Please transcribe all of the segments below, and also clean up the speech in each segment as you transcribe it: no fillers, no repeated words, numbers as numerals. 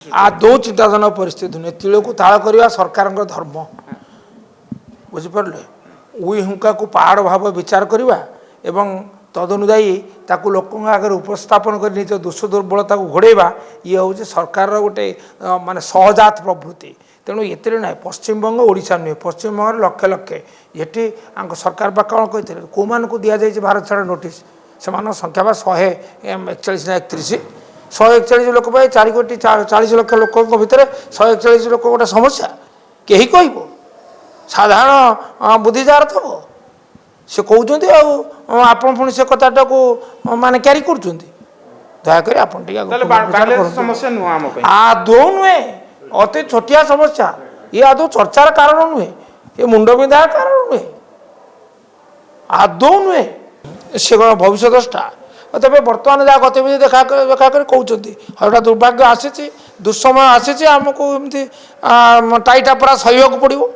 आदौ चिंताजनक परिस्थिति नुहे तिल को ताल करवा सरकार धर्म बुझिपारे उई हुंका को पहाड़ भाव विचार करवा एवं तदनुजाई ताकू लोक आगे उपस्थापन कर निज दोष दुर्बलता को घोड़ेवा ये हूँ सरकार गोटे माने सहजात प्रवृत्ति तेणु ये ना पश्चिमबंग ओडिशा नुहे पश्चिमबंग लक्ष लक्ष ये सरकार बा कौन कहते कौ मान को दि जाए भारत छाड़ नोटिस से संख्या बा 141 ना 31 141 लोक 4 कोटी 40 लक्ष लोक भितर 141 लोक गोटे समस्या कही कह साधारण बुद्धि जार थब से कहते आप पुणी से कथाटा को माने क्यारी कर दयाकोरी आदौ नुहे अति छोटिया समस्या ये आदौ चर्चार कारण नुहे ये मुंड विंधार कारण नुहे आदौ नुहे से भविष्य दृष्टा तेज बर्तमान जहाँ गतिविधि देखा कर कहते हटा दुर्भाग्य आसी दुस्समय आसी आमको एमती टाइटा पूरा सहयोग पड़ो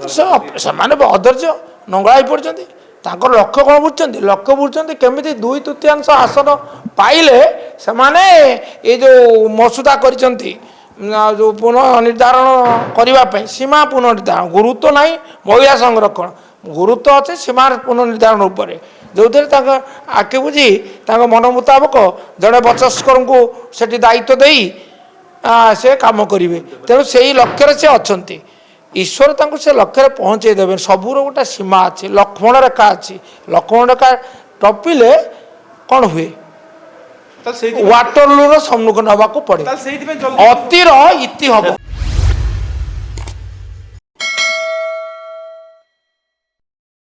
से अधैर्य नंगड़ा पड़ते लक्ष्य कौन बुझुं लक्ष्य बुझुं केमी 2/3 आसन पाइले से ये जो मसुदा कर जो पुनर्निर्धारण करने सीमा पुनर्निर्धारण गुरुत्व ना महिला संरक्षण गुरुत्व अच्छे सीमा पुनर्निर्धारण उपर जो थे आखि बुझी मन मुताबक जड़े बचस्कर को से दायित्व दे से कम करेंगे तेणु से ही लक्ष्य से अच्छा ईश्वर तांको से लक्ष्य पहुँचे देवे सबूर गोटे सीमा अच्छी लक्ष्मण रेखा अच्छी लक्ष्मण रेखा टपिले कौन हुए वाटरलूर सम्मुखीन हवा को पड़े अतिर इति हम।